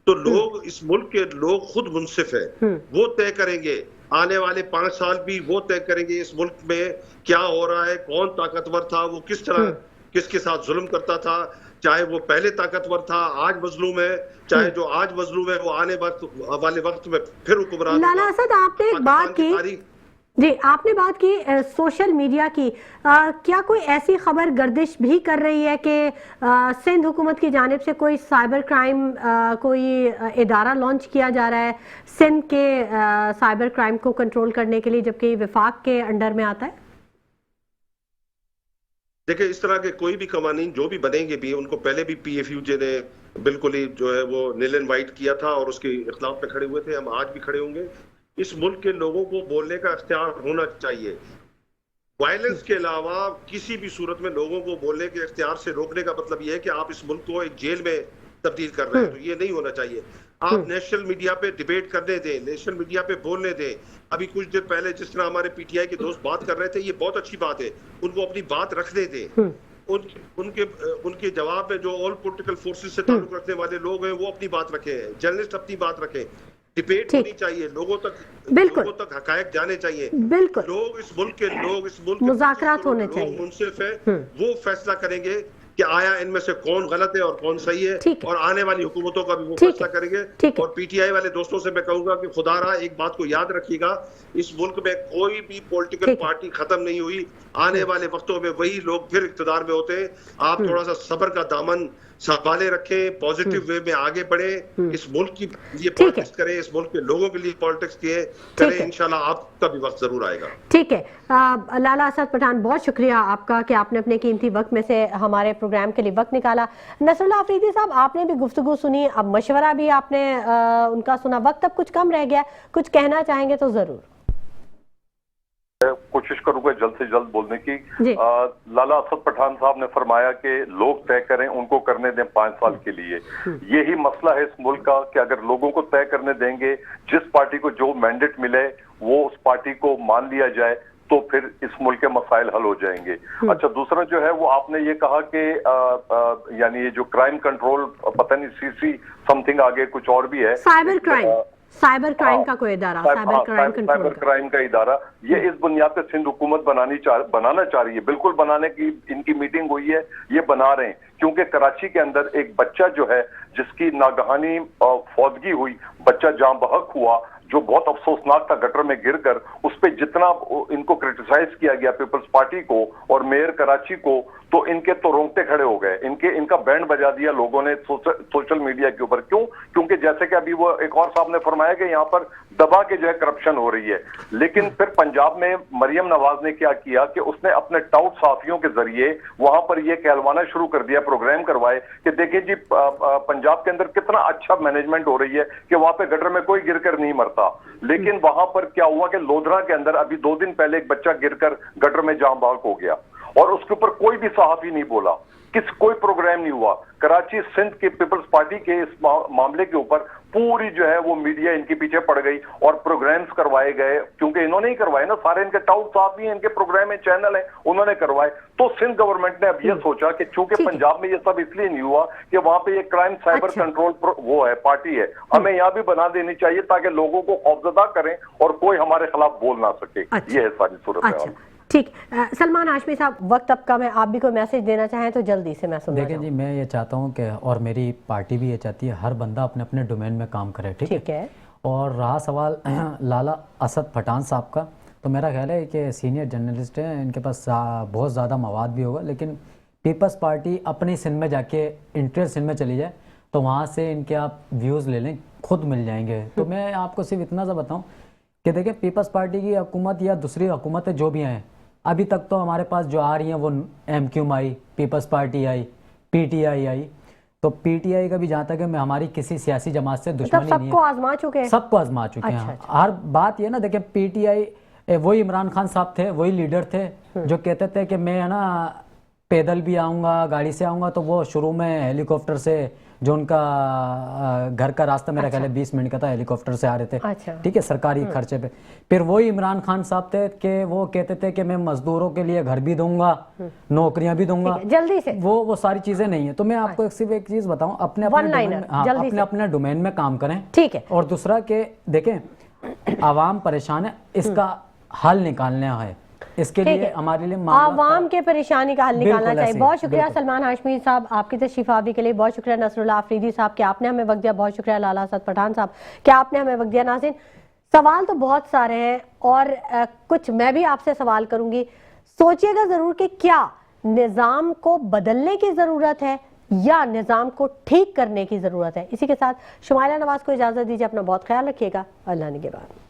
तो लोग, इस मुल्क के लोग खुद मुनसिफ है, वो तय करेंगे आने वाले 5 साल भी वो तय करेंगे इस मुल्क में क्या हो रहा है, कौन ताकतवर था, वो किस तरह किसके साथ जुल्म करता था, चाहे वो पहले ताकतवर था आज मजलूम है, चाहे जो आज मजलूम है वो आने वाले वक्त में फिर हुक्मरान। लाला असद, आपने एक बात की जी, आपने बात की सोशल मीडिया की, क्या कोई ऐसी खबर गर्दिश भी कर रही है कि सिंध हुकूमत की जानिब से कोई साइबर क्राइम कोई इदारा लॉन्च किया जा रहा है सिंध के साइबर क्राइम को कंट्रोल करने के लिए, जबकि विफाक के अंडर में आता है? देखिए इस तरह के कोई भी कवानीन जो भी बनेंगे भी, उनको पहले भी PFUJ ने बिल्कुल ही जो है वो नील एंड वाइट किया था और उसके इख्तिलाफ में खड़े हुए थे, हम आज भी खड़े होंगे। इस मुल्क के लोगों को बोलने का इख्तियार होना चाहिए। वायलेंस के अलावा किसी भी सूरत में लोगों को बोलने के इख्तियार से रोकने का मतलब यह है कि आप इस मुल्क को एक जेल में तब्दील कर रहे हैं, तो ये नहीं होना चाहिए। आप नेशनल मीडिया पे डिबेट करने दें, नेशनल मीडिया पे बोलने दें। अभी कुछ देर पहले जिस तरह हमारे PTI के दोस्त बात कर रहे थे, ये बहुत अच्छी बात है, उनको अपनी बात रखने दें। उनके जवाब में जो ऑल पॉलिटिकल फोर्सेस से ताल्लुक रखने वाले लोग हैं वो अपनी बात रखें, जर्नलिस्ट अपनी बात रखें, डिबेट होनी चाहिए, लोगों तक हकायक जाने चाहिए। बिल्कुल, लोग इस मुल्क के मुज़ाकरात होने चाहिए, मुनसिफ है, वो फैसला करेंगे कि आया इनमें से कौन गलत है और कौन सही है, और आने वाली हुकूमतों का भी वो फैसला करेंगे। और PTI वाले दोस्तों से मैं कहूंगा कि खुदा रहा एक बात को याद रखिएगा, इस मुल्क में कोई भी पॉलिटिकल पार्टी खत्म नहीं हुई, आने वाले वक्तों में वही लोग फिर इक़्तिदार में होते हैं। आप थोड़ा सा सब्र का दामन संभाले रखें, पॉजिटिव वे में आगे बढ़े, इस मुल्क की लिए पॉलिटिक्स करें, इस मुल्क के लोगों के लिए पॉलिटिक्स करें, इंशाल्लाह आपका भी वक्त जरूर आएगा। ठीक है लाला असद पठान, बहुत शुक्रिया आपका कि आपने अपने कीमती वक्त में से हमारे प्रोग्राम के लिए वक्त निकाला। नसरुल्लाह अफरीदी साहब, आपने भी गुफ्तगू सुनी, अब मशवरा भी आपने उनका सुना, वक्त अब कुछ कम रह गया, कुछ कहना चाहेंगे तो जरूर। कोशिश करूंगा जल्द से जल्द बोलने की। लाला असद पठान साहब ने फरमाया कि लोग तय करें, उनको करने दें 5 साल के लिए। यही मसला है इस मुल्क का कि अगर लोगों को तय करने देंगे, जिस पार्टी को जो मैंडेट मिले वो उस पार्टी को मान लिया जाए, तो फिर इस मुल्क के मसाइल हल हो जाएंगे। अच्छा, दूसरा जो है वो आपने ये कहा कि यानी ये जो क्राइम कंट्रोल, पता नहीं CC समथिंग आगे कुछ और भी है, साइबर क्राइम, साइबर क्राइम का कोई इदारा, cyber crime control cyber crime का इदारा, ये इस बुनियाद पे सिंध हुकूमत बनाना चाह रही है। बिल्कुल बनाने की इनकी मीटिंग हुई है, ये बना रहे हैं, क्योंकि कराची के अंदर एक बच्चा जो है जिसकी नागहानी फौतगी हुई, बच्चा जाँ बहक हुआ, जो बहुत अफसोसनाक था, गटर में गिरकर। उस पे जितना इनको क्रिटिसाइज किया गया पीपल्स पार्टी को और मेयर कराची को, तो इनके तो रोंगटे खड़े हो गए, इनका बैंड बजा दिया लोगों ने सोशल मीडिया के ऊपर। क्यों? क्योंकि जैसे कि अभी वो एक और साहब ने फरमाया कि यहाँ पर दबा के जो है करप्शन हो रही है। लेकिन फिर पंजाब में मरियम नवाज ने क्या किया कि उसने अपने टाउट साफियों के जरिए वहां पर यह कहलवाना शुरू कर दिया, प्रोग्राम करवाए कि देखिए जी पंजाब के अंदर कितना अच्छा मैनेजमेंट हो रही है कि वहां पे गटर में कोई गिरकर नहीं मरता। लेकिन वहां पर क्या हुआ कि लोधरा के अंदर अभी 2 दिन पहले एक बच्चा गिरकर गटर में जाँ बहक हो गया और उसके ऊपर कोई भी सहाफी नहीं बोला, कोई प्रोग्राम नहीं हुआ। कराची सिंध के पीपल्स पार्टी के इस मामले के ऊपर पूरी जो है वो मीडिया इनके पीछे पड़ गई और प्रोग्राम्स करवाए गए, क्योंकि इन्होंने ही करवाए ना, सारे इनके टाउट साहब भी हैं, इनके प्रोग्राम है, चैनल है, उन्होंने करवाए। तो सिंध गवर्नमेंट ने अब ये सोचा कि चूंकि पंजाब में ये सब इसलिए नहीं हुआ कि वहां पे ये क्राइम साइबर कंट्रोल वो है, पार्टी है, हमें यहाँ भी बना देनी चाहिए ताकि लोगों को खौफजदा करें और कोई हमारे खिलाफ बोल ना सके। ये है सारी सूरत। ठीक, सलमान हाशमी साहब, वक्त अब कम है, आप भी कोई मैसेज देना चाहें तो जल्दी से मैं सुनना देखिए जी, मैं ये चाहता हूँ कि, और मेरी पार्टी भी ये चाहती है, हर बंदा अपने अपने डोमेन में काम करे, ठीक है। और रहा सवाल लाला असद पठान साहब का, तो मेरा ख्याल है कि सीनियर जर्नलिस्ट हैं, इनके पास बहुत ज़्यादा मवाद भी होगा, लेकिन पीपल्स पार्टी अपनी सिंध में जाके इंटरेस्ट सिंध में चली जाए तो वहाँ से इनके आप व्यूज़ ले लें, खुद मिल जाएंगे। तो मैं आपको सिर्फ इतना सा बताऊँ कि देखिए, पीपल्स पार्टी की हुकूमत या दूसरी हुकूमतें जो भी हैं, अभी तक तो हमारे पास जो आ रही हैं वो MQM आई, पीपल्स पार्टी आई, PTI आई, तो PTI का भी जहाँ तक है, मैं हमारी किसी सियासी जमात से दुश्मनी नहीं है, सबको आजमा चुके हैं, सबको आजमा चुके हैं। हर बात ये ना, देखिए PTI वही इमरान खान साहब थे, वही लीडर थे जो कहते थे कि मैं है ना पैदल भी आऊँगा, गाड़ी से आऊँगा, तो वो शुरू में हेलीकॉप्टर से, जो उनका घर का रास्ता मेरा ख्याल है 20 मिनट का था, हेलीकॉप्टर से आ रहे थे, ठीक है, सरकारी खर्चे पे। फिर वही इमरान खान साहब थे कि वो कहते थे कि मैं मजदूरों के लिए घर भी दूंगा, नौकरियां भी दूंगा, जल्दी से। वो सारी चीजें नहीं है। तो मैं आपको सिर्फ एक चीज बताऊं, अपने अपने डोमेन में काम करें, ठीक है। और दूसरा के देखें, आवाम परेशान है, इसका हल निकालना है, इसके लिए हमारे लिए आवाम के परेशानी का हल निकालना चाहिए। बहुत शुक्रिया सलमान हाशमी साहब, आपकी तशरीफ आवरी के लिए बहुत शुक्रिया। नसरुल्लाह अफरीदी साहब कि आपने हमें वक्त दिया, बहुत शुक्रिया। लाला असद पठान साहब कि आपने हमें वक्त दिया। नाज़रीन, सवाल तो बहुत सारे हैं और कुछ मैं भी आपसे सवाल करूंगी, सोचिएगा जरूर कि क्या निज़ाम को बदलने की जरूरत है या निज़ाम को ठीक करने की जरूरत है। इसी के साथ शुमाइला नवाज को इजाजत दीजिए, अपना बहुत ख्याल रखिएगा, अल्लाह निगहबान।